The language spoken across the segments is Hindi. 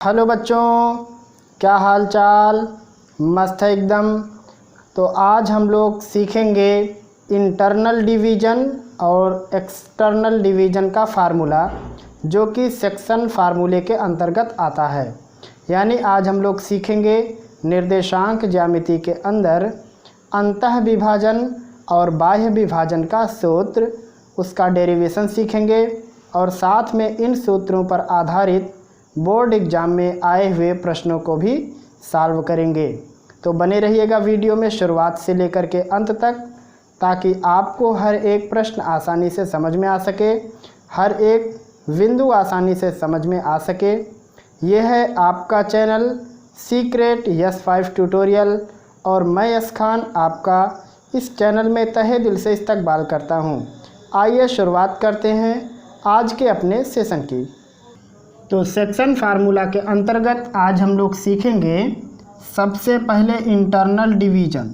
हेलो बच्चों, क्या हाल चाल। मस्त है एकदम। तो आज हम लोग सीखेंगे इंटरनल डिवीज़न और एक्सटर्नल डिवीज़न का फार्मूला, जो कि सेक्शन फार्मूले के अंतर्गत आता है। यानी आज हम लोग सीखेंगे निर्देशांक ज्यामिति के अंदर अंतः विभाजन और बाह्य विभाजन का सूत्र, उसका डेरिवेशन सीखेंगे और साथ में इन सूत्रों पर आधारित बोर्ड एग्ज़ाम में आए हुए प्रश्नों को भी सॉल्व करेंगे। तो बने रहिएगा वीडियो में शुरुआत से लेकर के अंत तक, ताकि आपको हर एक प्रश्न आसानी से समझ में आ सके, हर एक बिंदु आसानी से समझ में आ सके। यह है आपका चैनल सीक्रेट यस5 ट्यूटोरियल और मैं यस खान आपका इस चैनल में तहे दिल से इस्तकबाल करता हूं। आइए शुरुआत करते हैं आज के अपने सेशन की। तो सेक्शन फार्मूला के अंतर्गत आज हम लोग सीखेंगे सबसे पहले इंटरनल डिवीज़न।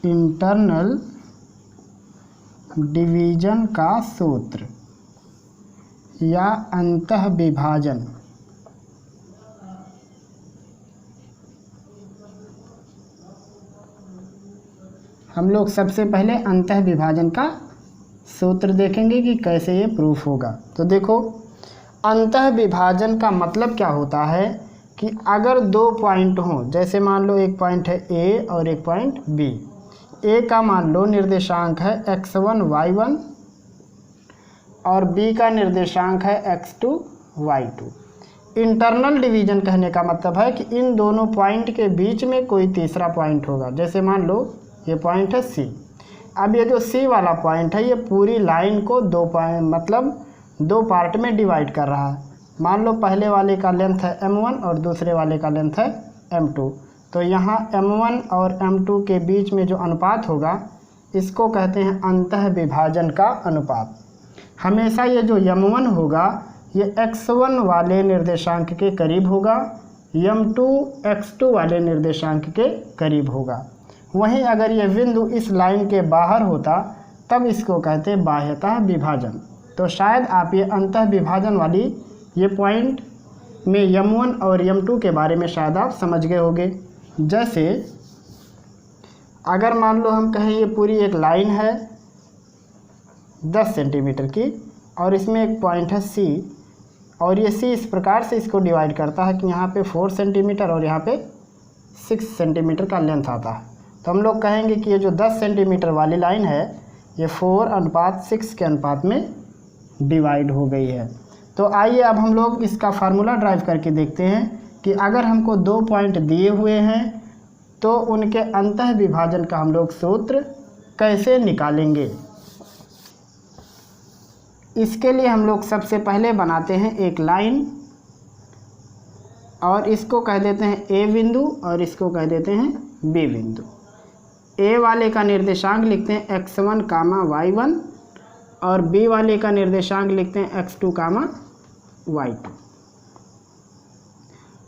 इंटरनल डिवीज़न का सूत्र या अंतः विभाजन। हम लोग सबसे पहले अंतः विभाजन का सूत्र देखेंगे कि कैसे ये प्रूफ होगा। तो देखो, अंतः विभाजन का मतलब क्या होता है कि अगर दो पॉइंट हों, जैसे मान लो एक पॉइंट है ए और एक पॉइंट बी। ए का मान लो निर्देशांक है x1 y1 और बी का निर्देशांक है x2 y2। इंटरनल डिवीज़न कहने का मतलब है कि इन दोनों पॉइंट के बीच में कोई तीसरा पॉइंट होगा। जैसे मान लो ये पॉइंट है सी। अब ये जो सी वाला पॉइंट है ये पूरी लाइन को दो पार्ट में डिवाइड कर रहा है। मान लो पहले वाले का लेंथ है m1 और दूसरे वाले का लेंथ है m2। तो यहाँ m1 और m2 के बीच में जो अनुपात होगा इसको कहते हैं अंतः विभाजन का अनुपात। हमेशा ये जो m1 होगा ये x1 वाले निर्देशांक के करीब होगा, m2 x2 वाले निर्देशांक के करीब होगा। वहीं अगर ये बिंदु इस लाइन के बाहर होता तब इसको कहते हैं बाह्यतः विभाजन। तो शायद आप ये अंतः विभाजन वाली ये पॉइंट में m1 और m2 के बारे में शायद आप समझ गए होंगे। जैसे अगर मान लो हम कहें ये पूरी एक लाइन है 10 सेंटीमीटर की और इसमें एक पॉइंट है C, और ये C इस प्रकार से इसको डिवाइड करता है कि यहाँ पे 4 सेंटीमीटर और यहाँ पे 6 सेंटीमीटर का लेंथ आता है। तो हम लोग कहेंगे कि ये जो 10 सेंटीमीटर वाली लाइन है ये 4:6 के अनुपात में डिवाइड हो गई है। तो आइए अब हम लोग इसका फार्मूला ड्राइव करके देखते हैं कि अगर हमको दो पॉइंट दिए हुए हैं तो उनके अंतः विभाजन का हम लोग सूत्र कैसे निकालेंगे। इसके लिए हम लोग सबसे पहले बनाते हैं एक लाइन और इसको कह देते हैं ए बिंदु और इसको कह देते हैं बी बिंदु। ए वाले का निर्देशांक लिखते हैं x1, y1 और बी वाले का निर्देशांक लिखते हैं x2, y2।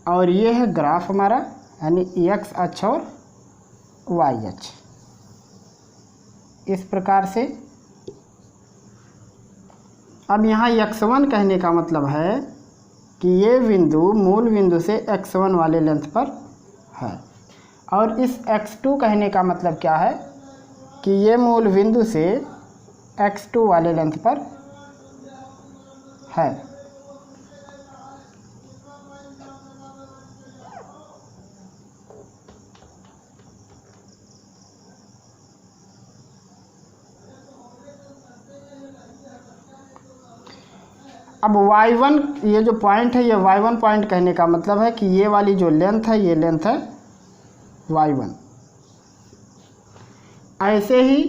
और ये है ग्राफ हमारा, यानी x अक्ष और y अक्ष। इस प्रकार से अब यहाँ x1 कहने का मतलब है कि ये बिंदु मूल बिंदु से x1 वाले लेंथ पर है, और इस x2 कहने का मतलब क्या है कि ये मूल बिंदु से x2 वाले लेंथ पर है। अब y1 ये जो पॉइंट है ये y1 पॉइंट कहने का मतलब है कि ये वाली जो लेंथ है ये लेंथ है y1। ऐसे ही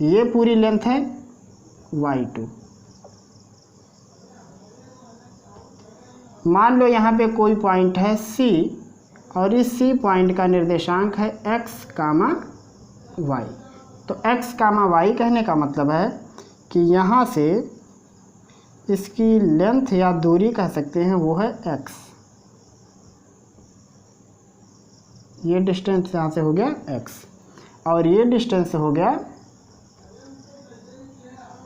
ये पूरी लेंथ है y2। मान लो यहाँ पे कोई पॉइंट है C और इस C पॉइंट का निर्देशांक है x, y। तो x, y कहने का मतलब है कि यहाँ से इसकी लेंथ या दूरी कह सकते हैं वो है x। ये डिस्टेंस यहाँ से हो गया x और ये डिस्टेंस हो गया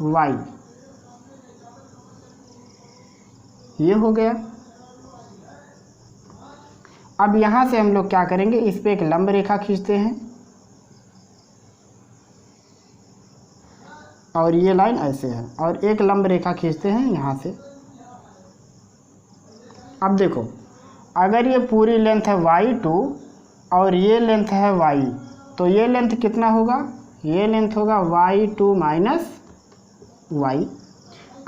y। ये हो गया। अब यहाँ से हम लोग क्या करेंगे, इस पे एक लंब रेखा खींचते हैं और ये लाइन ऐसे है, और एक लंब रेखा खींचते हैं यहाँ से। अब देखो, अगर ये पूरी लेंथ है y2 और ये लेंथ है y, तो ये लेंथ कितना होगा, ये लेंथ होगा y2 माइनस y।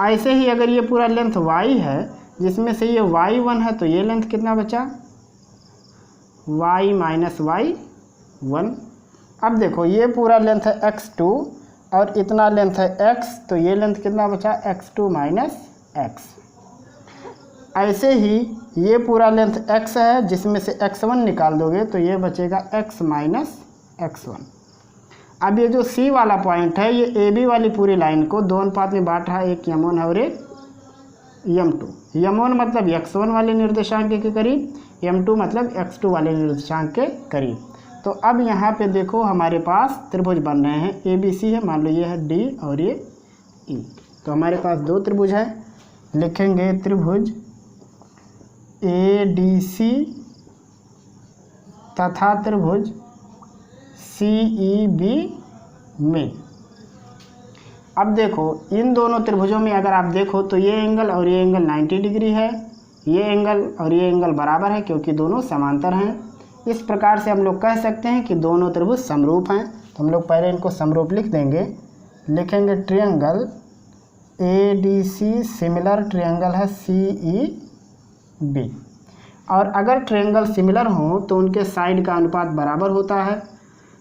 ऐसे ही अगर ये पूरा लेंथ y है जिसमें से ये y1 है, तो ये लेंथ कितना बचा, y माइनस y1। अब देखो, ये पूरा लेंथ है x2 और इतना लेंथ है x, तो ये लेंथ कितना बचा, x2 माइनस x। ऐसे ही ये पूरा लेंथ x है जिसमें से x1 निकाल दोगे तो ये बचेगा x माइनस x1। अब ये जो C वाला पॉइंट है, ये AB वाली पूरी लाइन को दो अनुपात में बांट रहा है, एक m1 है और एक m2। m1 मतलब x1 वाले निर्देशांक के करीब, m2 मतलब x2 वाले निर्देशांक के करीब। तो अब यहाँ पे देखो हमारे पास त्रिभुज बन रहे हैं, ABC है, मान लो ये है D और ये E। तो हमारे पास दो त्रिभुज है, लिखेंगे त्रिभुज ADC तथा त्रिभुज CEB में। अब देखो, इन दोनों त्रिभुजों में अगर आप देखो तो ये एंगल और ये एंगल 90 डिग्री है, ये एंगल और ये एंगल बराबर है क्योंकि दोनों समांतर हैं। इस प्रकार से हम लोग कह सकते हैं कि दोनों त्रिभुज समरूप हैं। तो हम लोग पहले इनको समरूप लिख देंगे, लिखेंगे ट्रायंगल ADC सिमिलर ट्रायंगल है CEB। और अगर ट्रायंगल सिमिलर हो तो उनके साइड का अनुपात बराबर होता है।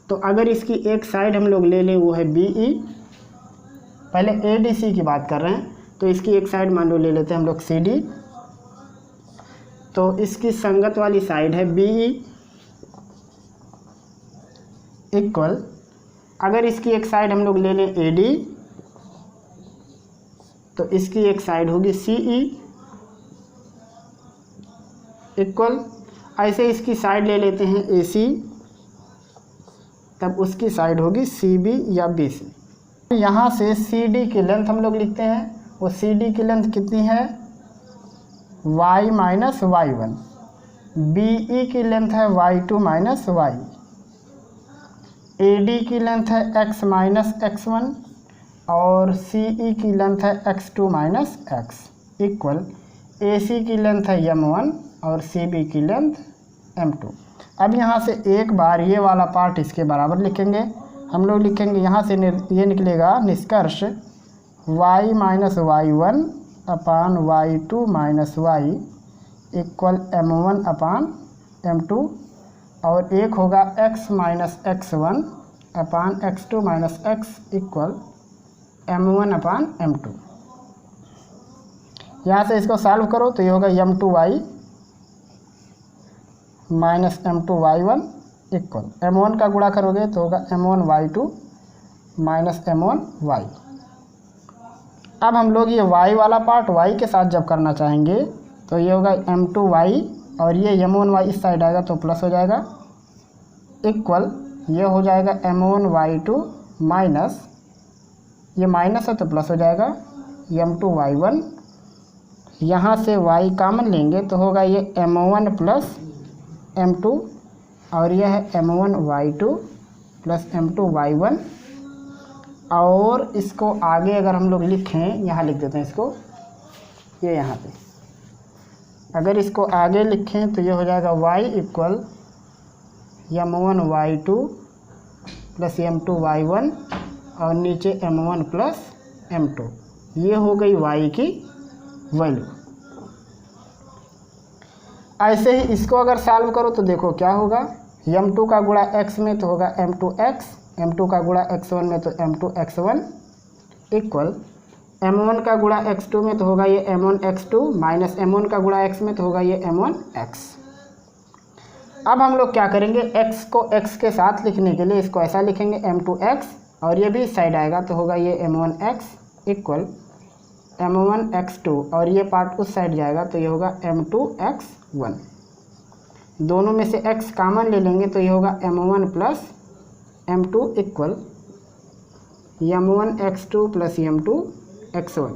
तो अगर इसकी एक साइड हम लोग ले लें, वो है BE, पहले ADC की बात कर रहे हैं, तो इसकी एक साइड मान लो ले लेते हैं हम लोग CD, तो इसकी संगत वाली साइड है BE इक्वल, अगर इसकी एक साइड हम लोग ले लें AD, तो इसकी एक साइड होगी CE इक्वल, ऐसे इसकी साइड ले लेते हैं AC, तब उसकी साइड होगी CB या BC। यहाँ से CD की लेंथ हम लोग लिखते हैं, वो CD की लेंथ कितनी है, y माइनस y1। BE की लेंथ है y2 माइनस y। AD की लेंथ है x माइनस x1 और CE की लेंथ है x2 minus x equal, AC की लेंथ है m1 और CB की लेंथ m2। अब यहाँ से एक बार ये वाला पार्ट इसके बराबर लिखेंगे, हम लोग लिखेंगे यहाँ से ये निकलेगा निष्कर्ष y माइनस y1 अपान y2 minus y equal m1 अपान m2, और एक होगा x माइनस x1 अपान x2 minus x equal m1 अपान m2। यहाँ से इसको सॉल्व करो तो ये होगा m2y minus m2y1 equal, m1 का गुणा करोगे तो होगा m1y2 माइनस m1y। अब हम लोग ये y वाला पार्ट y के साथ जब करना चाहेंगे तो ये होगा m2y और ये m1y इस साइड आएगा तो प्लस हो जाएगा इक्वल, ये हो जाएगा m1y2 माइनस, ये माइनस है तो प्लस हो जाएगा m2y1। यहाँ से y कॉमन लेंगे तो होगा ये m1 प्लस m2 और यह है m1y2 प्लस m2y1। और इसको आगे अगर हम लोग लिखें, यहाँ लिख देते हैं इसको, ये यहाँ पे अगर इसको आगे लिखें तो ये हो जाएगा y equal m1y2 plus m2y1 और नीचे m1 प्लस m2। ये हो गई y की वैल्यू। ऐसे ही इसको अगर सॉल्व करो तो देखो क्या होगा, m2 का गुणा x में तो होगा m2x, m2 का गुणा x1 में तो m2x1 इक्वल, m1 का गुणा x2 में तो होगा ये m1x2 माइनस m1 का गुणा x में तो होगा ये m1x। अब हम लोग क्या करेंगे, x को x के साथ लिखने के लिए इसको ऐसा लिखेंगे m2x और ये भी इस साइड आएगा तो होगा ये m1x इक्वल m1x2 और ये पार्ट उस साइड जाएगा तो ये होगा m2x1। दोनों में से x कॉमन ले लेंगे तो ये होगा m1 plus m2 equal m1x2 plus m2x1।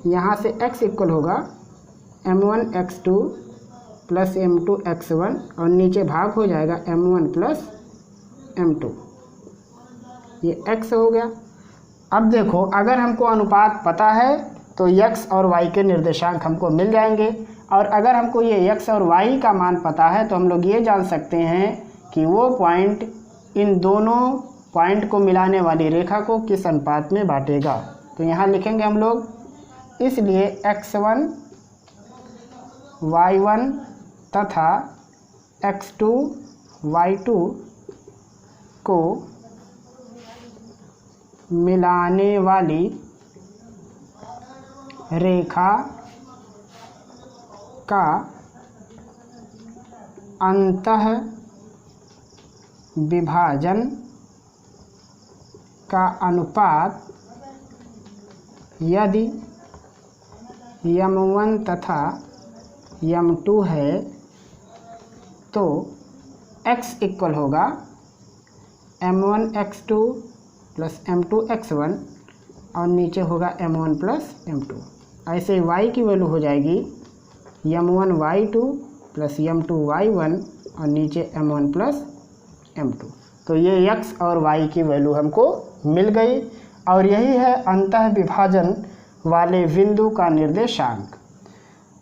यहाँ से x इक्वल होगा m1 x2 plus m2 x1 और नीचे भाग हो जाएगा m1 प्लस m2, ये x हो गया। अब देखो अगर हमको अनुपात पता है तो x और y के निर्देशांक हमको मिल जाएंगे, और अगर हमको ये x और y का मान पता है तो हम लोग ये जान सकते हैं कि वो पॉइंट इन दोनों पॉइंट को मिलाने वाली रेखा को किस अनुपात में बांटेगा। तो यहाँ लिखेंगे हम लोग, इसलिए x1 y1 तथा x2 y2 को मिलाने वाली रेखा का अंतः विभाजन का अनुपात यदि m1 तथा m2 है तो x इक्वल होगा m1 x2 plus m2 x1 और नीचे होगा m1 प्लस m2। ऐसे y की वैल्यू हो जाएगी m1 y2 plus m2 y1 और नीचे m1 प्लस m2। तो ये x और y की वैल्यू हमको मिल गई, और यही है अंतः विभाजन वाले बिंदु का निर्देशांक।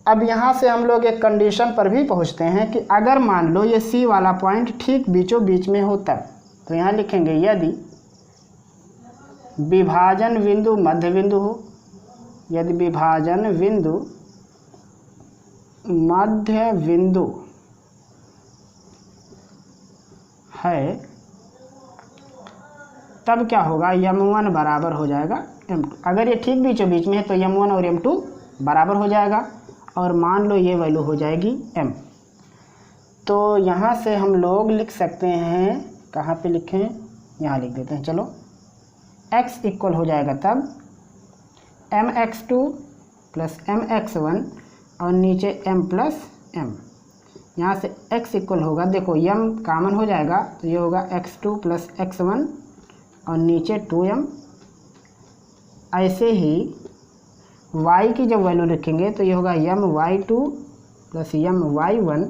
अब यहाँ से हम लोग एक कंडीशन पर भी पहुँचते हैं कि अगर मान लो ये C वाला पॉइंट ठीक बीचों बीच में हो तब, तो यहाँ लिखेंगे यदि विभाजन बिंदु मध्य बिंदु हो, यदि विभाजन बिंदु मध्य बिंदु है तब क्या होगा, m1 बराबर हो जाएगा m2। अगर ये ठीक बीचों बीच में है तो m1 और m2 बराबर हो जाएगा, और मान लो ये वैल्यू हो जाएगी m। तो यहाँ से हम लोग लिख सकते हैं, कहाँ पे लिखें, यहाँ लिख देते हैं, चलो x इक्वल हो जाएगा तब mx2 प्लस mx1 और नीचे m प्लस m। यहाँ से x इक्वल होगा, देखो m कामन हो जाएगा तो ये होगा x2 प्लस x1 और नीचे 2m। ऐसे ही y की जब वैल्यू लिखेंगे तो ये होगा my2 प्लस my1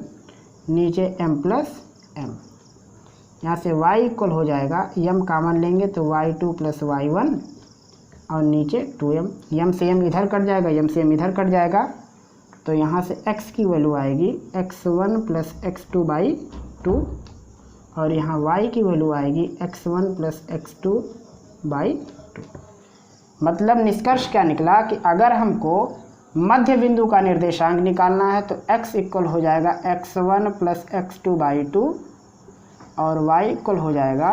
नीचे m प्लस m। यहाँ से y इक्वल हो जाएगा, m कामन लेंगे तो y2 प्लस y1 और नीचे 2m। m से m इधर कट जाएगा, m से m इधर कट जाएगा, तो यहाँ से x की वैल्यू आएगी x1 प्लस x2 बाई 2, और यहाँ y की वैल्यू आएगी x1 प्लस x2 बाई 2। मतलब निष्कर्ष क्या निकला कि अगर हमको मध्य बिंदु का निर्देशांक निकालना है तो x इक्वल हो जाएगा x1 प्लस x2 बाई 2 और y इक्वल हो जाएगा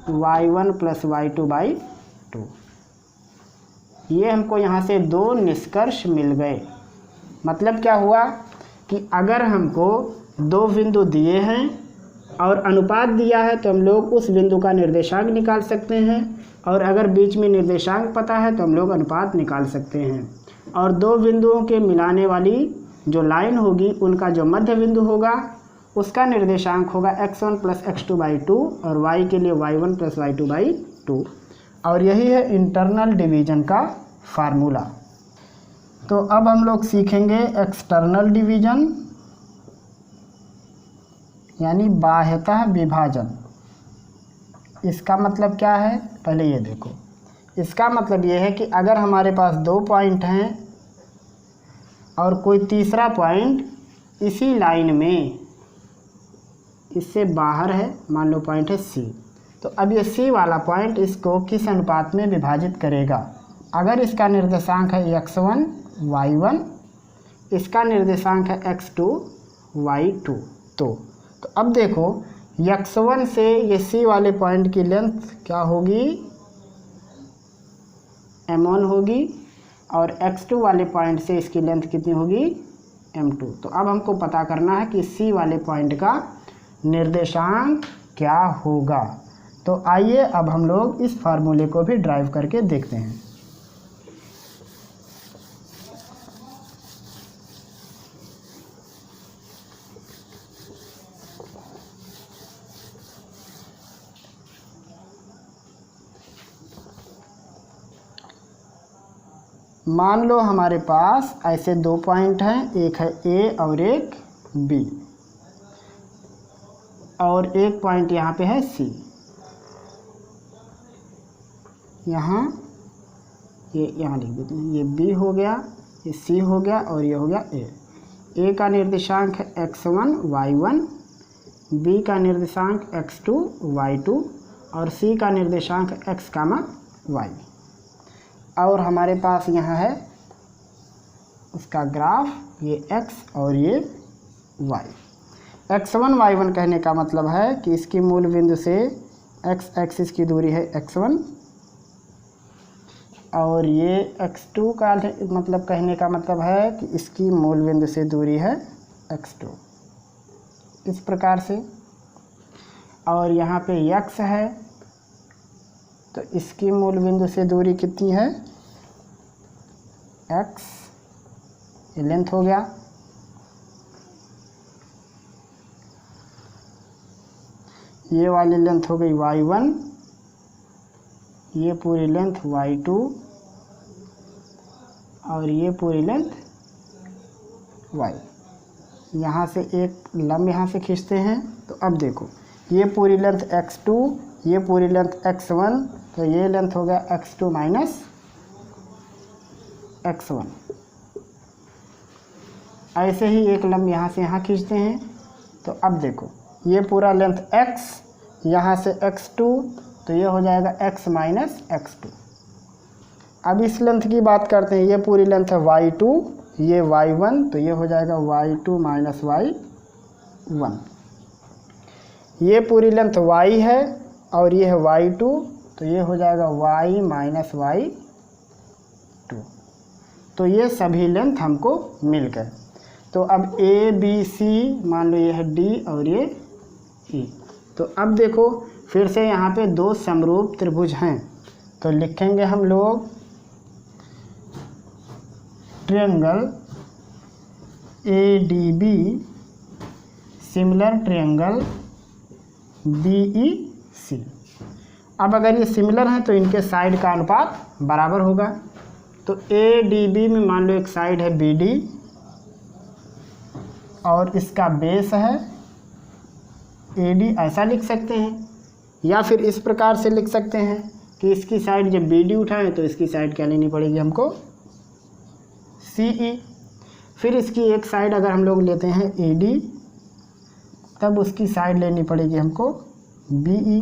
y1 प्लस y2 बाई 2। ये हमको यहाँ से दो निष्कर्ष मिल गए। मतलब क्या हुआ कि अगर हमको दो बिंदु दिए हैं और अनुपात दिया है तो हम लोग उस बिंदु का निर्देशांक निकाल सकते हैं, और अगर बीच में निर्देशांक पता है तो हम लोग अनुपात निकाल सकते हैं। और दो बिंदुओं के मिलाने वाली जो लाइन होगी उनका जो मध्य बिंदु होगा उसका निर्देशांक होगा x1 प्लस x2 बाई 2 और y के लिए y1 प्लस y2 बाई 2। और यही है इंटरनल डिवीज़न का फार्मूला। तो अब हम लोग सीखेंगे एक्सटर्नल डिवीज़न यानी बाह्यतः विभाजन। इसका मतलब क्या है, पहले ये देखो। इसका मतलब ये है कि अगर हमारे पास दो पॉइंट हैं और कोई तीसरा पॉइंट इसी लाइन में इससे बाहर है, मान लो पॉइंट है C, तो अब ये C वाला पॉइंट इसको किस अनुपात में विभाजित करेगा। अगर इसका निर्देशांक है x1 y1, इसका निर्देशांक है x2 y2, तो अब देखो x1 से ये C वाले पॉइंट की लेंथ क्या होगी, m1 होगी, और x2 वाले पॉइंट से इसकी लेंथ कितनी होगी, m2। तो अब हमको पता करना है कि C वाले पॉइंट का निर्देशांक क्या होगा। तो आइए अब हम लोग इस फार्मूले को भी ड्राइव करके देखते हैं। मान लो हमारे पास ऐसे दो पॉइंट हैं, एक है ए और एक बी, और एक पॉइंट यहाँ पे है सी। यहाँ ये यहाँ लिख देते हैं, ये बी हो गया, ये सी हो गया और ये हो गया ए। ए का निर्देशांक है x1 y1, बी का निर्देशांक x2 y2 और सी का निर्देशांक x, y। और हमारे पास यहाँ है उसका ग्राफ, ये x और ये y। x1 y1 कहने का मतलब है कि इसकी मूल बिंदु से x एक्सिस की दूरी है x1 और ये x2 का मतलब कहने का मतलब है कि इसकी मूल बिंदु से दूरी है x2, इस प्रकार से। और यहाँ पे x है तो इसकी मूल बिंदु से दूरी कितनी है x, ये लेंथ हो गया। ये वाली लेंथ हो गई y1, ये पूरी लेंथ y2 और ये पूरी लेंथ y। यहाँ से एक लंब यहाँ से खींचते हैं तो अब देखो ये पूरी लेंथ x2, ये पूरी लेंथ x1, तो ये लेंथ हो गया x2 माइनस x1। ऐसे ही एक लंब यहाँ से यहाँ खींचते हैं तो अब देखो ये पूरा लेंथ x, यहाँ से x2, तो ये हो जाएगा x माइनस x2। अब इस लेंथ की बात करते हैं, ये पूरी लेंथ है y2, ये y1, तो ये हो जाएगा y2 माइनस y1। ये पूरी लेंथ y है और ये है y2, तो ये हो जाएगा y माइनस y2। तो ये सभी लेंथ हमको मिल गए। तो अब ए बी सी मान लो ये है डी और ये ई। तो अब देखो फिर से यहाँ पे दो समरूप त्रिभुज हैं, तो लिखेंगे हम लोग triangle A D B similar triangle B E C. अब अगर ये सिमिलर हैं तो इनके साइड का अनुपात बराबर होगा। तो ए डी बी में मान लो एक साइड है बी डी और इसका बेस है ए डी, ऐसा लिख सकते हैं। या फिर इस प्रकार से लिख सकते हैं कि इसकी साइड जब बी डी उठाएं तो इसकी साइड क्या लेनी पड़ेगी हमको, सी ई। फिर इसकी एक साइड अगर हम लोग लेते हैं ए डी, तब उसकी साइड लेनी पड़ेगी हमको बी ई।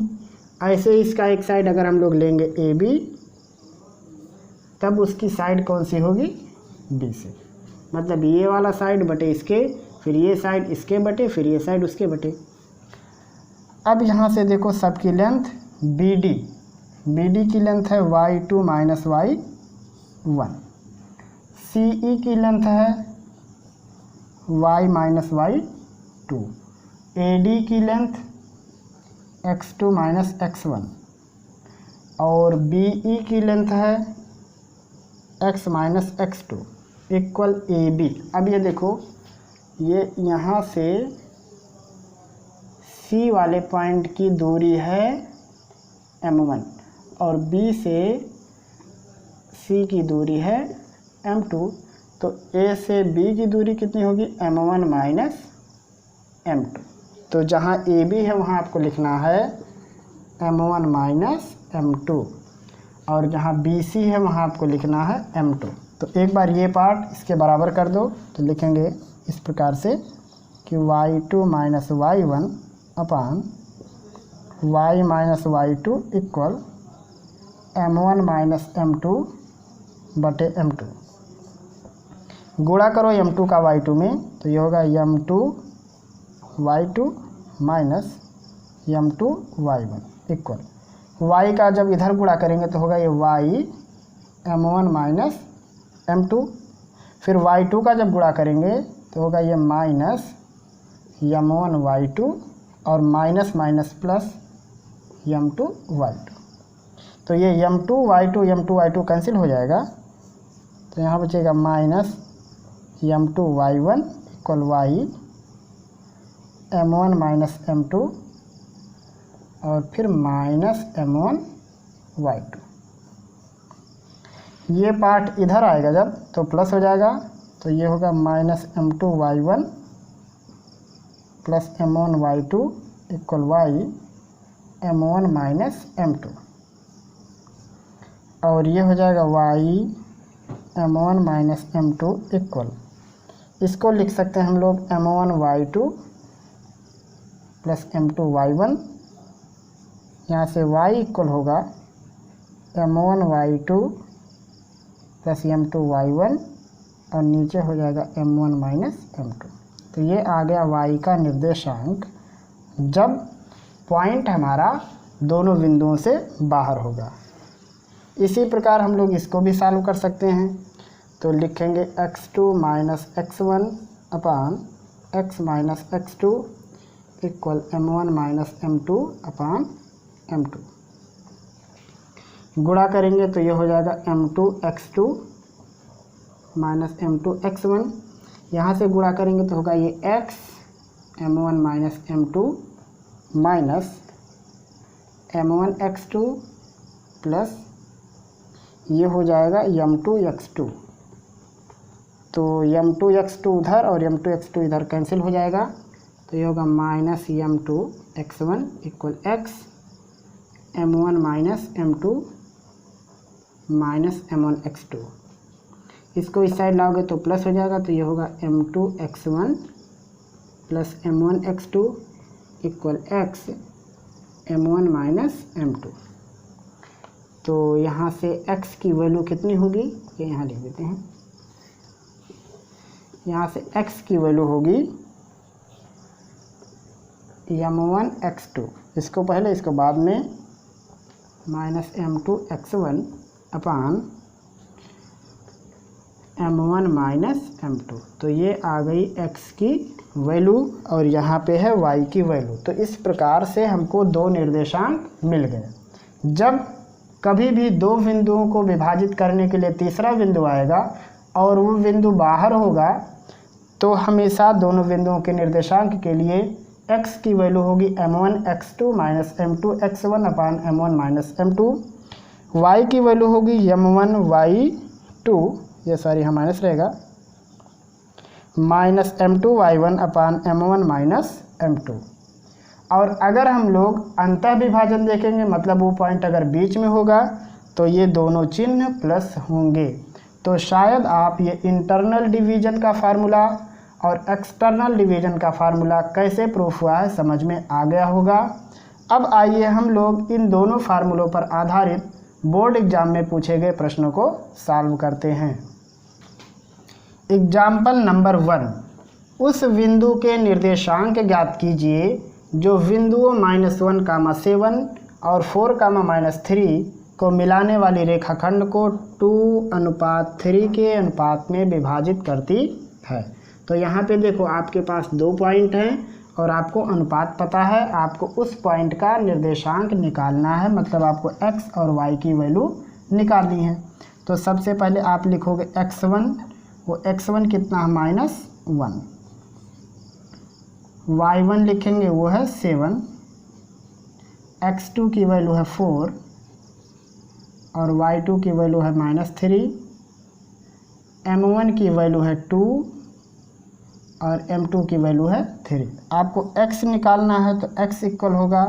ऐसे इसका एक साइड अगर हम लोग लेंगे ए बी, तब उसकी साइड कौन सी होगी, बी से। मतलब ये वाला साइड बटे इसके, फिर ये साइड इसके बटे, फिर ये साइड उसके बटे। अब यहाँ से देखो सबकी लेंथ बी डी की लेंथ है y2 माइनस y1, सी ई की लेंथ है y minus y2, A D की लेंथ x2 माइनस x1 और बी ई की लेंथ है x minus x2 equal A B. अब ये देखो ये यहाँ से C वाले पॉइंट की दूरी है m1 और B से C की दूरी है m2। तो A से B की दूरी कितनी होगी, m1 माइनस m2। तो जहाँ AB है वहाँ आपको लिखना है m1 माइनस m2 और जहाँ BC है वहाँ आपको लिखना है m2। तो एक बार ये पार्ट इसके बराबर कर दो तो लिखेंगे इस प्रकार से कि y2 माइनस y1 अपान y minus y2 equal m1 minus m2 बटे m2। गुणा करो m2 का y2 में तो ये होगा m2 y2 minus m2 y1 equal y का जब इधर गुणा करेंगे तो होगा ये y m1 माइनस m2। फिर y2 का जब गुणा करेंगे तो होगा ये माइनस m1 y2 और minus minus plus m2 y2। तो ये m2 y2 कैंसिल हो जाएगा, तो यहाँ बचेगा minus m2 y1 equal y m1 minus m2 और फिर माइनस m1 y2। ये पार्ट इधर आएगा जब तो प्लस हो जाएगा, तो ये होगा -m2y1 plus m1y2 equal y m1 minus m2, और ये हो जाएगा y m1 minus m2 equal, इसको लिख सकते हैं हम लोग m1y2 प्लस m2y1, यहाँ से y इक्वल होगा m1y2 प्लस m2y1 और नीचे हो जाएगा m1 माइनस m2। तो ये आ गया y का निर्देशांक जब पॉइंट हमारा दोनों बिंदुओं से बाहर होगा। इसी प्रकार हम लोग इसको भी सॉल्व कर सकते हैं। तो लिखेंगे x2 माइनस x1 अपान x minus x2 equal m1 minus m2 अपान m2। गुणा करेंगे तो ये हो जाएगा m2 x2 minus m2 x1, यहाँ से गुणा करेंगे तो होगा ये x m1 minus m2 minus m1 x2 plus ये हो जाएगा m2 x2। तो m2 x2 उधर और m2 x2 इधर कैंसिल हो जाएगा, तो ये होगा minus m2 x1 equal x m1 minus m2 minus m1 x2। इसको इस साइड लाओगे तो प्लस हो जाएगा, तो ये होगा m2 x1 plus m1 x2 equal x m1 minus m2। तो यहाँ से x की वैल्यू कितनी होगी, ये यहाँ लिख देते हैं। यहाँ से x की वैल्यू होगी m1 x2, इसको पहले इसको बाद में, माइनस m2 x1 अपान m1 माइनस m2। तो ये आ गई x की वैल्यू और यहाँ पे है y की वैल्यू। तो इस प्रकार से हमको दो निर्देशांक मिल गए। जब कभी भी दो बिंदुओं को विभाजित करने के लिए तीसरा बिंदु आएगा और वो बिंदु बाहर होगा, तो हमेशा दोनों बिंदुओं के निर्देशांक के लिए x की वैल्यू होगी m1 x2 minus m2 x1 अपान m1 माइनस m2। y की वैल्यू होगी m1 y2, ये सॉरी यहाँ माइनस रहेगा, माइनस m2 y1 अपान m1 माइनस m2। और अगर हम लोग अंतः विभाजन देखेंगे, मतलब वो पॉइंट अगर बीच में होगा तो ये दोनों चिन्ह प्लस होंगे। तो शायद आप ये इंटरनल डिवीजन का फार्मूला और एक्सटर्नल डिवीजन का फार्मूला कैसे प्रूफ हुआ है समझ में आ गया होगा। अब आइए हम लोग इन दोनों फार्मूलों पर आधारित बोर्ड एग्जाम में पूछे गए प्रश्नों को सॉल्व करते हैं। एग्जाम्पल नंबर 1, उस बिंदु के निर्देशांक ज्ञात कीजिए जो बिंदुओं -1, 7 और 4, -3 को मिलाने वाली रेखाखंड को 2:3 के अनुपात में विभाजित करती है। तो यहाँ पे देखो आपके पास दो पॉइंट हैं और आपको अनुपात पता है, आपको उस पॉइंट का निर्देशांक निकालना है, मतलब आपको x और y की वैल्यू निकालनी है। तो सबसे पहले आप लिखोगे x1, वो x1 कितना है -1, y1 लिखेंगे वो है 7, x2 की वैल्यू है 4 और y2 की वैल्यू है -3, m1 की वैल्यू है 2 और m2 की वैल्यू है 3। आपको x निकालना है तो x इक्वल होगा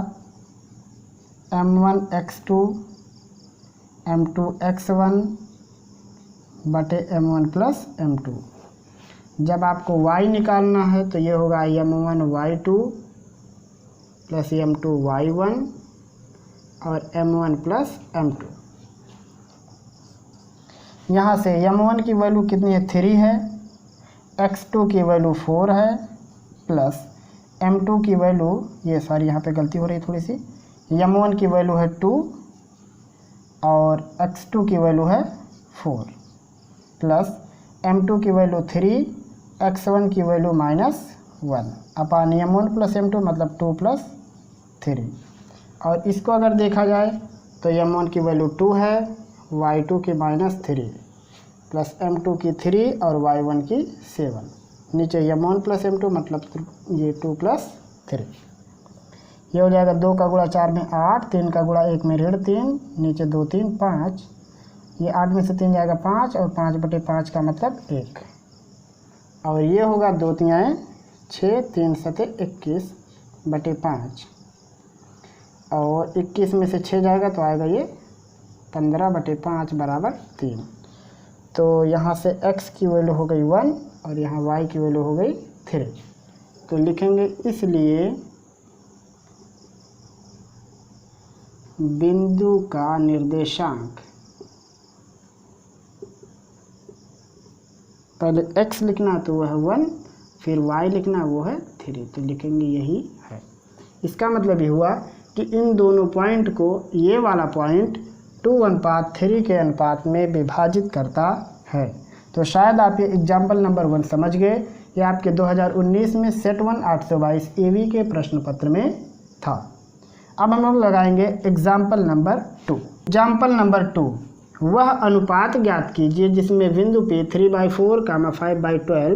m1 x2 m2 x1 बटे m1 प्लस m2। जब आपको y निकालना है तो ये होगा m1 y2 plus m2 y1 और m1 प्लस m2। यहाँ से m1 की वैल्यू कितनी है 3 है, x2 की वैल्यू 4 है प्लस m2 की वैल्यू, ये सॉरी यहाँ पे गलती हो रही थोड़ी सी, m1 की वैल्यू है 2 और x2 की वैल्यू है 4 प्लस m2 की वैल्यू 3, x1 की वैल्यू -1 अपान m1 प्लस m2 मतलब 2 प्लस 3। और इसको अगर देखा जाए तो m1 की वैल्यू 2 है, y2 की -3 प्लस m2 की 3 और y1 की 7, नीचे m1 प्लस m2 मतलब ये 2 प्लस 3। ये हो जाएगा 2 का गुणा 4 में 8, 3 का गुणा 1 में 3, नीचे 2 3 5, ये 8 में से 3 जाएगा 5 और 5/5 का मतलब 1 और ये होगा 2 तिहाई 6 3 7 21/5 और 21 में से 6 जाएगा तो आएगा ये 15/5 बराबर 3। तो यहाँ से x की वैल्यू हो गई 1 और यहाँ y की वैल्यू हो गई 3। तो लिखेंगे इसलिए बिंदु का निर्देशांक, पहले x लिखना तो वह है 1, फिर y लिखना वो है 3। तो लिखेंगे यही है। इसका मतलब ये हुआ कि इन दोनों पॉइंट को ये वाला पॉइंट 2:3 के अनुपात में विभाजित करता है। तो शायद आप ये एग्जाम्पल नंबर 1 समझ गए। ये आपके 2019 में सेट 1 822 AV के प्रश्न पत्र में था। अब हम लोग लगाएंगे एग्जाम्पल नंबर 2। एग्जाम्पल नंबर 2, वह अनुपात ज्ञात कीजिए जिसमें बिंदु P 3/4, 5/12,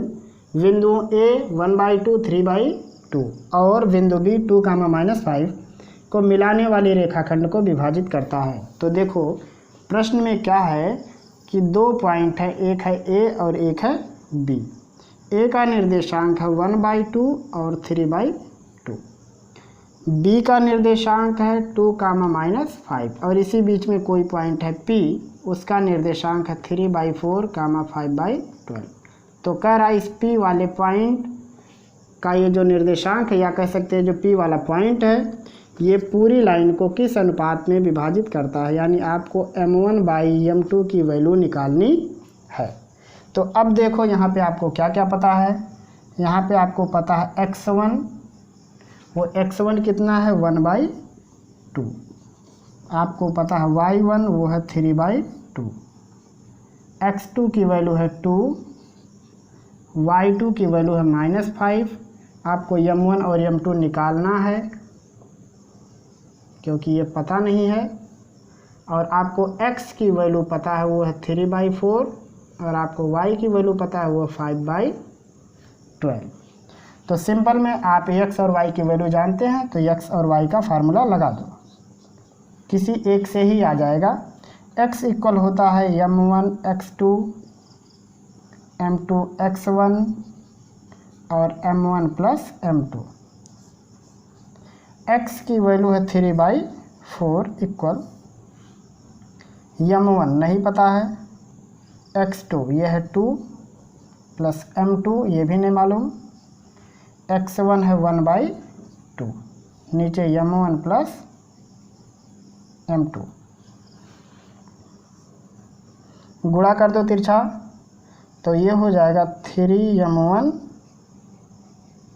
बिंदुओं A 1/2, 3/2 और बिंदु B 2, -5 को मिलाने वाली रेखाखंड को विभाजित करता है। तो देखो प्रश्न में क्या है कि 2 पॉइंट है, एक है A और एक है B। A का निर्देशांक है 1/2 और 3/2, B का निर्देशांक है 2, -5 और इसी बीच में कोई पॉइंट है P, उसका निर्देशांक है 3/4, 5/12। तो कह रहा है इस P वाले पॉइंट का ये जो निर्देशांक है, या कह सकते हैं जो P वाला पॉइंट है, ये पूरी लाइन को किस अनुपात में विभाजित करता है, यानी आपको m1/m2 की वैल्यू निकालनी है। तो अब देखो यहाँ पे आपको क्या क्या पता है। यहाँ पे आपको पता है x1, वो x1 कितना है 1/2, आपको पता है y1 वो है 3/2, x2 की वैल्यू है 2, y2 की वैल्यू है -5। आपको m1 और m2 निकालना है क्योंकि ये पता नहीं है, और आपको x की वैल्यू पता है वो है 3/4 और आपको y की वैल्यू पता है वो 5/12। तो सिंपल में आप x और y की वैल्यू जानते हैं तो x और y का फार्मूला लगा दो, किसी एक से ही आ जाएगा। x इक्वल होता है m1 x2 m2 x1 और m1 + m2। x की वैल्यू है 3/4 इक्वल m1 नहीं पता है, x2 ये है 2 + m2 ये भी नहीं मालूम, x1 है 1/2, नीचे m1 + m2। गुणा कर दो तिरछा तो ये हो जाएगा 3m1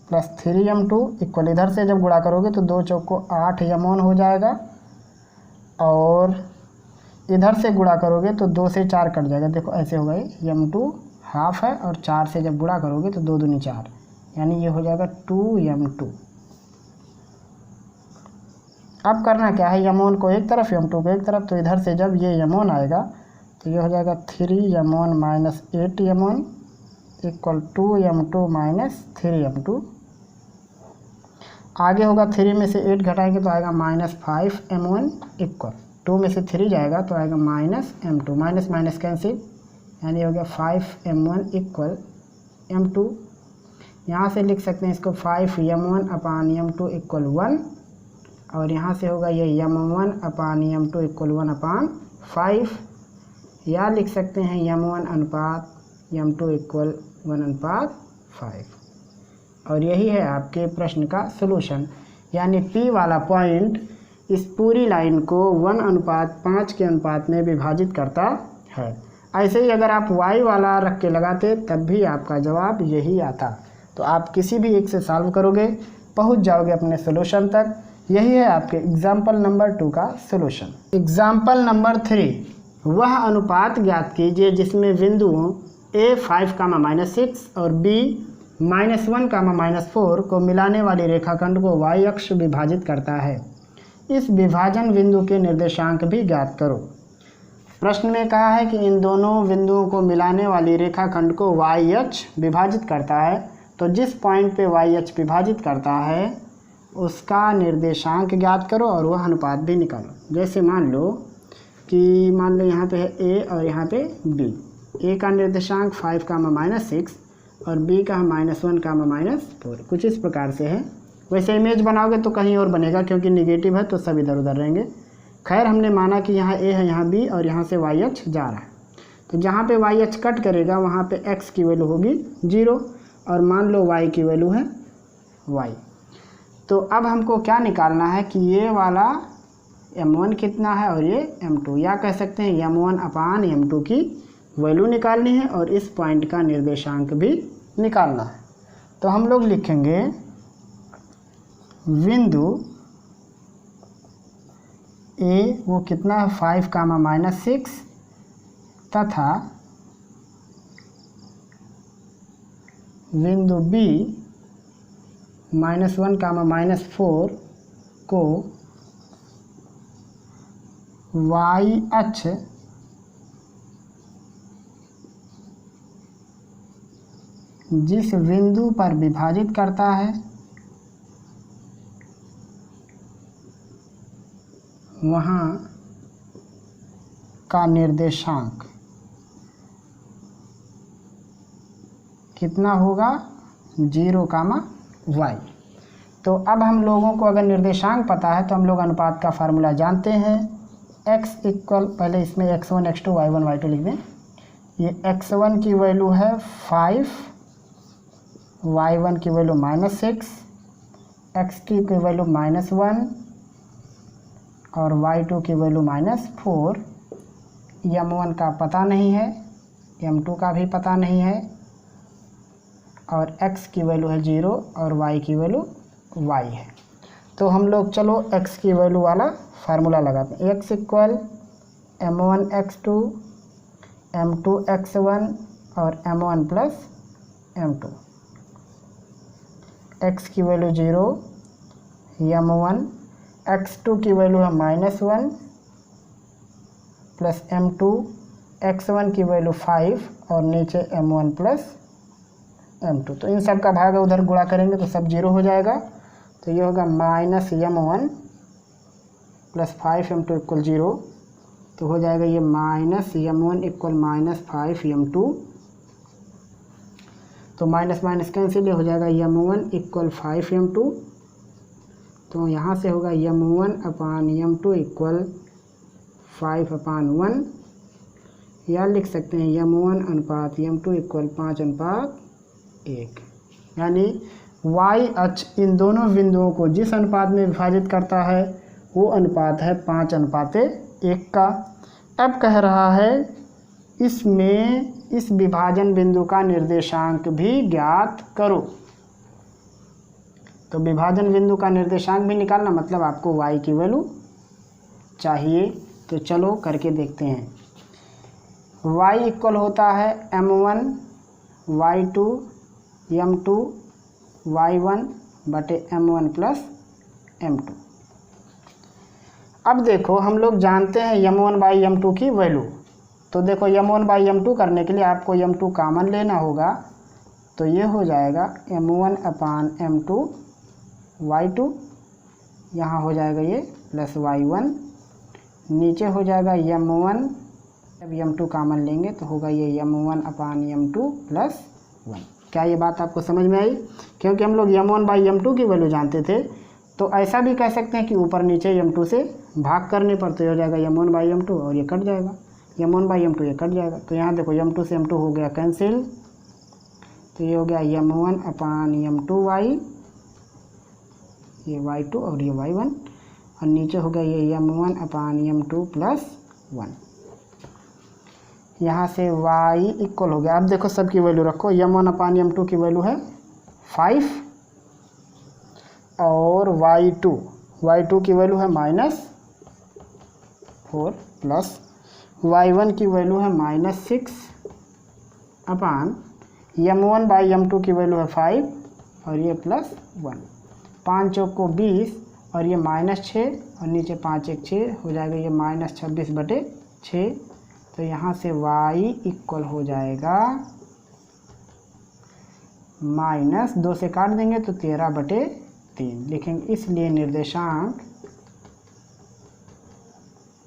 + 3m2 इक्वल, इधर से जब गुणा करोगे तो 2 चौको 8m1 हो जाएगा और इधर से गुणा करोगे तो 2 से 4 कट जाएगा। देखो ऐसे होगा, m2 हाफ है और 4 से जब गुणा करोगे तो 2 दूनी 4, यानी ये हो जाएगा 2m2। अब करना क्या है, m1 को एक तरफ m2 को एक तरफ, तो इधर से जब ये m1 आएगा तो ये हो जाएगा 3m1 - 8m1 equal 2m2 - 3m2। आगे होगा 3 में से 8 घटाएंगे तो आएगा -5m1 इक्वल 2 में से 3 जाएगा तो आएगा -m2, माइनस माइनस कैंसिल, यानी हो गया 5m1 इक्वल m2। यहाँ से लिख सकते हैं इसको 5m1/m2 इक्वल 1 और यहाँ से होगा ये m1/m2 इक्वल 1/5, या लिख सकते हैं m1/m2 इक्वल 1/5। और यही है आपके प्रश्न का सलूशन, यानी P वाला पॉइंट इस पूरी लाइन को 1:5 के अनुपात में विभाजित करता है। ऐसे ही अगर आप y वाला रख के लगाते तब भी आपका जवाब यही आता। तो आप किसी भी एक से सॉल्व करोगे, पहुंच जाओगे अपने सलूशन तक। यही है आपके एग्जाम्पल नंबर 2 का सलूशन। एग्जाम्पल नंबर 3, वह अनुपात ज्ञात कीजिए जिसमें बिंदुओं A 5, -6 और B -1, -4 को मिलाने वाली रेखाखंड को y अक्ष विभाजित करता है। इस विभाजन बिंदु के निर्देशांक भी ज्ञात करो। प्रश्न में कहा है कि इन दोनों बिंदुओं को मिलाने वाली रेखाखंड को y अक्ष विभाजित करता है, तो जिस पॉइंट पे y अक्ष विभाजित करता है उसका निर्देशांक ज्ञात करो और वह अनुपात भी निकालो। जैसे मान लो कि मान लो यहाँ पे है ए और यहाँ पे बी। ए का निर्देशांक 5 -6 और बी का -1 -4, कुछ इस प्रकार से है। वैसे इमेज बनाओगे तो कहीं और बनेगा क्योंकि निगेटिव है तो सब इधर उधर रहेंगे। खैर हमने माना कि यहाँ ए है, यहाँ बी और यहाँ से वाई एच जा रहा है। तो जहाँ पे वाई एच कट करेगा वहाँ पे एक्स की वैल्यू होगी 0 और मान लो वाई की वैल्यू है वाई। तो अब हमको क्या निकालना है कि ये वाला m1 कितना है और ये m2, या कह सकते हैं m1/m2 की वैल्यू निकालनी है और इस पॉइंट का निर्देशांक भी निकालना है। तो हम लोग लिखेंगे बिंदु ए वो कितना है 5 -6 तथा बिंदु बी -1 -4 को वाई अक्ष जिस बिंदु पर विभाजित करता है वहाँ का निर्देशांक कितना होगा 0, y। तो अब हम लोगों को अगर निर्देशांक पता है तो हम लोग अनुपात का फार्मूला जानते हैं। x इक्वल, पहले इसमें x1 x2 y1 y2 लिख दें। ये x1 की वैल्यू है 5, y1 की वैल्यू -6, x2 की वैल्यू -1 और y2 की वैल्यू -4। m1 का पता नहीं है, m2 का भी पता नहीं है और x की वैल्यू है 0 और y की वैल्यू y है। तो हम लोग चलो x की वैल्यू वाला फार्मूला लगाते हैं। x equal m1 x2 m2 x1 और m1 प्लस m2। x की वैल्यू 0, m1, x2 की वैल्यू है -1 प्लस m2, x1 की वैल्यू 5 और नीचे m1 प्लस m2। तो इन सब का भाग उधर गुणा करेंगे तो सब 0 हो जाएगा। तो ये होगा -m1 प्लस 5m2 इक्वल 0। तो हो जाएगा ये -m1 इक्वल -5m2। तो माइनस माइनस कैंसिल, हो जाएगा m1 इक्वल 5m2। तो यहाँ से होगा m1/m2 इक्वल 5/1, या लिख सकते हैं m1/m2 इक्वल 5/1। यानी y अक्ष इन दोनों बिंदुओं को जिस अनुपात में विभाजित करता है वो अनुपात है 5:1 का। अब कह रहा है इसमें इस विभाजन बिंदु का निर्देशांक भी ज्ञात करो। तो विभाजन बिंदु का निर्देशांक भी निकालना मतलब आपको y की वैल्यू चाहिए। तो चलो करके देखते हैं। y इक्वल होता है m1 y2 m2 y1 बटे m1 प्लस m2। अब देखो हम लोग जानते हैं m1/m2 की वैल्यू। तो देखो m1/m2 करने के लिए आपको m2 कॉमन लेना होगा। तो ये हो जाएगा m1/m2 y2, यहाँ हो जाएगा ये प्लस y1, नीचे हो जाएगा m1, जब m2 कॉमन लेंगे तो होगा ये m1/m2 प्लस 1। क्या ये बात आपको समझ में आई? क्योंकि हम लोग m1/m2 की वैल्यू जानते थे। तो ऐसा भी कह सकते हैं कि ऊपर नीचे m2 से भाग करने पर तो हो जाएगा m1/m2 और ये कट जाएगा, m1/m2 ये कट जाएगा। तो यहाँ देखो m2 से m2 हो गया कैंसिल। तो ये हो गया m1/m2y, ये y2 और ये y1, और नीचे हो गया ये m1/m2 प्लस 1। यहाँ से y इक्वल हो गया। अब देखो सबकी वैल्यू रखो। m1/m2 की वैल्यू है 5 और y2 की वैल्यू है -4 प्लस y1 की वैल्यू है -6 अपान m1/m2 की वैल्यू है 5 और ये प्लस 1। 5 चौक को 20 और ये -6 और नीचे 5 1 6 हो जाएगा ये -26/6। तो यहाँ से y इक्वल हो जाएगा -2 से काट देंगे तो 13/3 लिखेंगे। इसलिए निर्देशांक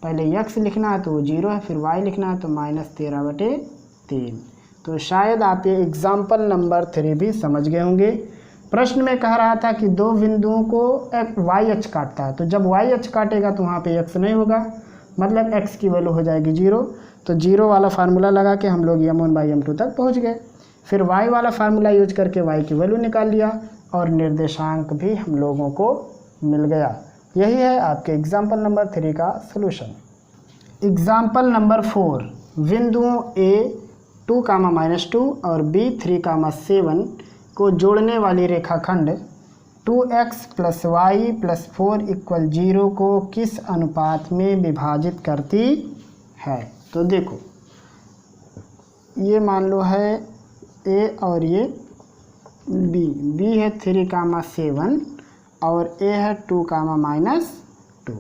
पहले x लिखना है तो वो 0 है, फिर y लिखना है तो -13/3। तो शायद आप ये एग्जाम्पल नंबर 3 भी समझ गए होंगे। प्रश्न में कह रहा था कि दो बिंदुओं को y अक्ष काटता है, तो जब y अक्ष काटेगा तो वहाँ पे x नहीं होगा, मतलब x की वैल्यू हो जाएगी 0। तो 0 वाला फार्मूला लगा के हम लोग m1/m2 तक पहुँच गए। फिर y वाला फार्मूला यूज करके y की वैल्यू निकाल लिया और निर्देशांक भी हम लोगों को मिल गया। यही है आपके एग्जाम्पल नंबर 3 का सलूशन। एग्जाम्पल नंबर 4, बिंदुओं A 2, और B 3, 7 को जोड़ने वाली रेखाखंड 2x + y + 4 = 0 को किस अनुपात में विभाजित करती है। तो देखो, ये मान लो है A और ये B है 3, 7 और A है 2, -2,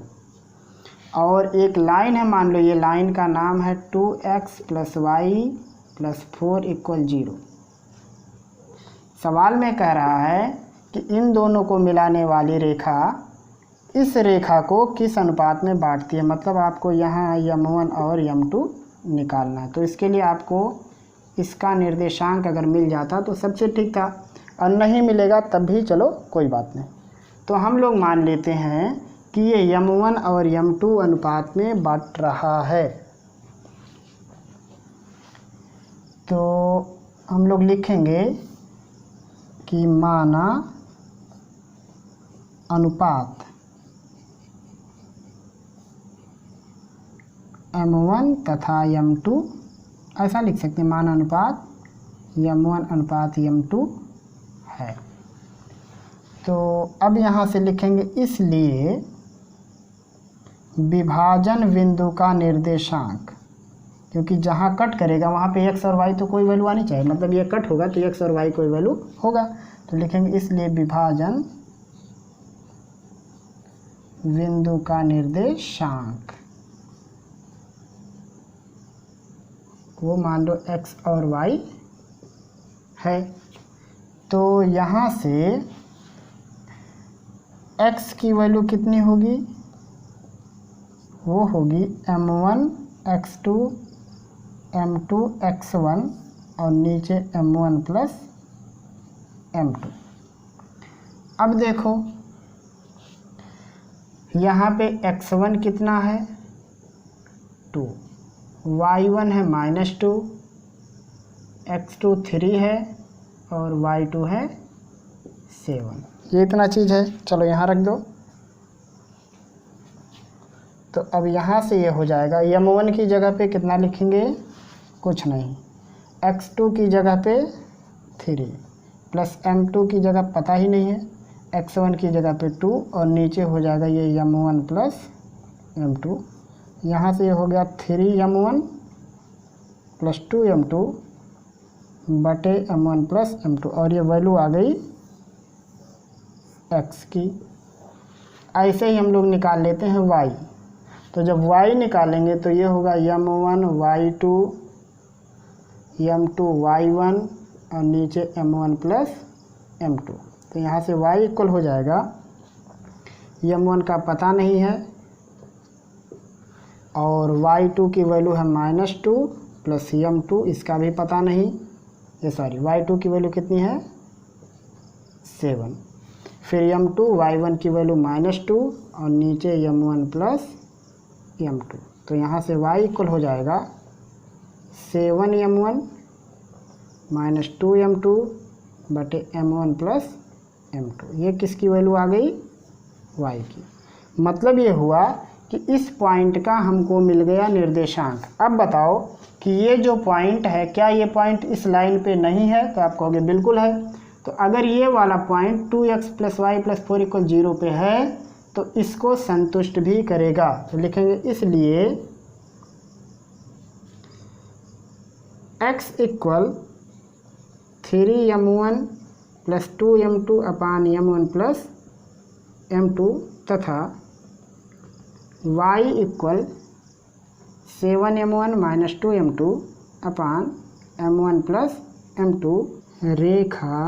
और एक लाइन है, मान लो ये लाइन का नाम है 2x + y + 4 = 0। सवाल में कह रहा है कि इन दोनों को मिलाने वाली रेखा इस रेखा को किस अनुपात में बांटती है, मतलब आपको यहाँ m1 और m2 निकालना है। तो इसके लिए आपको इसका निर्देशांक अगर मिल जाता तो सबसे ठीक था, और नहीं मिलेगा तब भी चलो कोई बात नहीं। तो हम लोग मान लेते हैं कि ये m1 और m2 अनुपात में बांट रहा है। तो हम लोग लिखेंगे कि माना अनुपात m1 तथा m2, ऐसा लिख सकते हैं, माना अनुपात m1/m2 है। तो अब यहाँ से लिखेंगे इसलिए विभाजन बिंदु का निर्देशांक, क्योंकि जहाँ कट करेगा वहाँ पे x और y तो कोई वैल्यू आनी चाहिए, मतलब ये कट होगा तो x और y कोई वैल्यू होगा। तो लिखेंगे इसलिए विभाजन बिंदु का निर्देशांक वो मान लो x और y है। तो यहाँ से x की वैल्यू कितनी होगी, वो होगी m1 x2 m2 x1 और नीचे m1 + m2। अब देखो यहाँ पे x1 कितना है 2, y1 है -2, x2 3 है और y2 है 7। ये इतना चीज़ है, चलो यहाँ रख दो। तो अब यहाँ से ये हो जाएगा, m1 की जगह पे कितना लिखेंगे, कुछ नहीं, x2 की जगह पे 3 प्लस m2 की जगह पता ही नहीं है, x1 की जगह पे 2 और नीचे हो जाएगा ये m1 + m2। यहाँ से ये हो गया 3m1 + 2m2 बटे m1 + m2 और ये वैल्यू आ गई x की। ऐसे ही हम लोग निकाल लेते हैं y। तो जब y निकालेंगे तो ये होगा m1 y2 m2 y1 और नीचे m1 + m2। तो यहाँ से y इक्वल हो जाएगा, m1 का पता नहीं है और y2 की वैल्यू है -2 प्लस m2 इसका भी पता नहीं, ये सॉरी y2 की वैल्यू कितनी है 7, फिर m2 y1 की वैल्यू -2 और नीचे m1 + m2। तो यहाँ से y इक्वल हो जाएगा 7m1 - 2m2 बटे m1 + m2। ये किसकी वैल्यू आ गई, y की। मतलब ये हुआ कि इस पॉइंट का हमको मिल गया निर्देशांक। अब बताओ कि ये जो पॉइंट है, क्या ये पॉइंट इस लाइन पे नहीं है, तो आप कहोगे बिल्कुल है। तो अगर ये वाला पॉइंट 2x + y + 4 = 0 पे है तो इसको संतुष्ट भी करेगा। तो लिखेंगे इसलिए x = 3m1 + 2m2 अपान m1 + m2 तथा y = 7m1 - 2m2 अपान m1 + m2 रेखा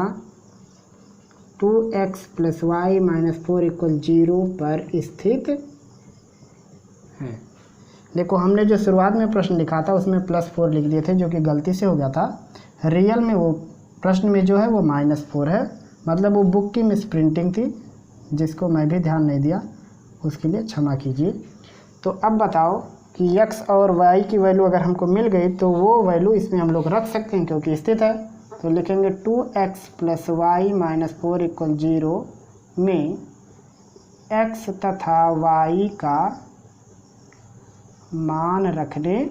2x + y - 4 = 0 पर स्थित है। देखो हमने जो शुरुआत में प्रश्न लिखा था उसमें +4 लिख दिए थे, जो कि गलती से हो गया था। रियल में वो प्रश्न में जो है वो -4 है, मतलब वो बुक की मिस प्रिंटिंग थी, जिसको मैं भी ध्यान नहीं दिया, उसके लिए क्षमा कीजिए। तो अब बताओ कि x और y की वैल्यू अगर हमको मिल गई तो वो वैल्यू इसमें हम लोग रख सकते हैं क्योंकि स्थित है। तो लिखेंगे 2x + y - 4 = 0 में x तथा y का मान रखने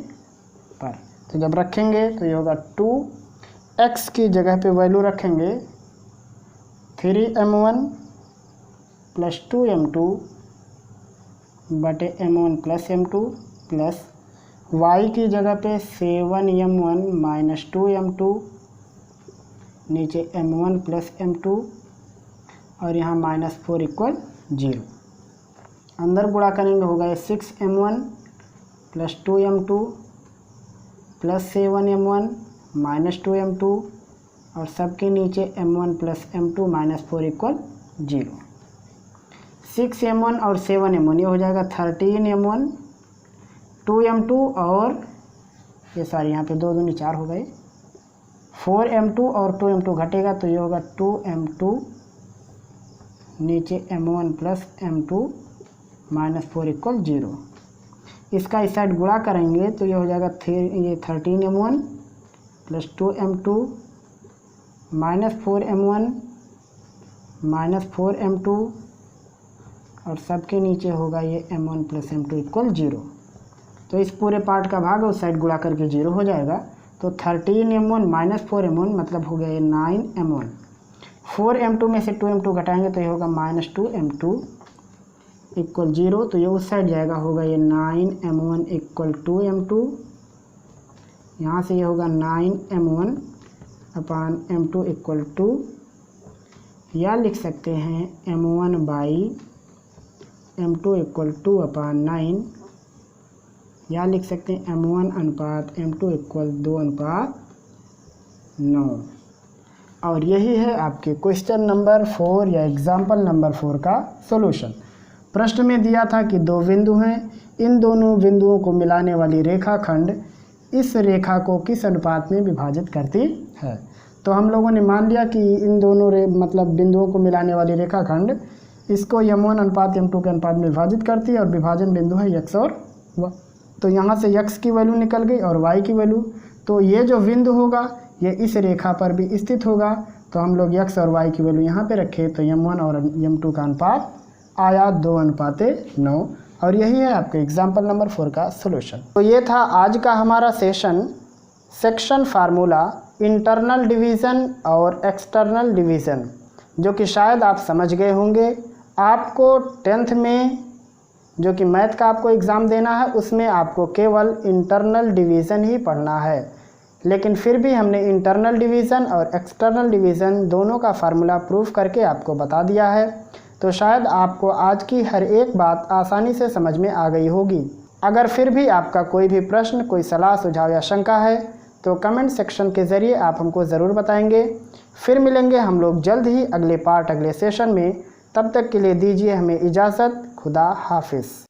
पर, तो जब रखेंगे तो ये होगा 2x की जगह पे वैल्यू रखेंगे 3m1 + 2m2 बटे m1 + m2 प्लस y की जगह पे 7m1 - 2m2 नीचे m1 + m2 और यहाँ -4 = 0। अंदर गुणा करेंगे होगा ये 6m1 + 2m2 + 7m1 - 2m2 और सबके नीचे m1 + m2 -4 = 0। 6m1 और 7m1 ये हो जाएगा 13m1 2m2 और ये सारी यहाँ पे 2 दूनी 4 हो गए, 4m2 और 2m2 घटेगा तो ये होगा 2m2 नीचे m1 + m2 -4 = 0। इसका इस साइड गुणा करेंगे तो ये हो जाएगा 13m1 + 2m2 -4m1 -4m2 और सबके नीचे होगा ये m1 + m2 = 0। तो इस पूरे पार्ट का भाग उस साइड गुणा करके 0 हो जाएगा। तो 13m1 - 4m1 मतलब हो गया ये 9m1। 4m2 में से 2m2 घटाएंगे तो ये होगा -2m2 = 0। तो ये उस साइड जाएगा, होगा ये 9m1 = 2m2। यहाँ से ये होगा 9m1 / m2 = 2, या लिख सकते हैं m1/m2 = 2/9, या लिख सकते हैं m1 अनुपात m2 = 2/9। और यही है आपके क्वेश्चन नंबर 4 या एग्जाम्पल नंबर 4 का सॉल्यूशन। प्रश्न में दिया था कि 2 बिंदु हैं, इन दोनों बिंदुओं को मिलाने वाली रेखाखंड इस रेखा को किस अनुपात में विभाजित करती है। तो हम लोगों ने मान लिया कि इन दोनों मतलब बिंदुओं को मिलाने वाली रेखाखंड इसको m1 अनुपात m2 के अनुपात में विभाजित करती है और विभाजन बिंदु है x और y। तो यहाँ से x की वैल्यू निकल गई और y की वैल्यू, तो ये जो बिंदु होगा ये इस रेखा पर भी स्थित होगा। तो हम लोग x और y की वैल्यू यहाँ पे रखे तो m1 और m2 का अनुपात आया 2:9। और यही है आपके एग्जाम्पल नंबर 4 का सॉल्यूशन। तो ये था आज का हमारा सेक्शन फार्मूला इंटरनल डिवीज़न और एक्सटर्नल डिवीज़न, जो कि शायद आप समझ गए होंगे। आपको 10th में जो कि मैथ का आपको एग्ज़ाम देना है उसमें आपको केवल इंटरनल डिवीज़न ही पढ़ना है, लेकिन फिर भी हमने इंटरनल डिवीज़न और एक्सटर्नल डिवीज़न दोनों का फार्मूला प्रूफ करके आपको बता दिया है। तो शायद आपको आज की हर एक बात आसानी से समझ में आ गई होगी। अगर फिर भी आपका कोई भी प्रश्न, कोई सलाह, सुझाव या शंका है तो कमेंट सेक्शन के ज़रिए आप हमको ज़रूर बताएंगे। फिर मिलेंगे हम लोग जल्द ही अगले पार्ट, अगले सेशन में। तब तक के लिए दीजिए हमें इजाज़त। खुदा हाफिज़।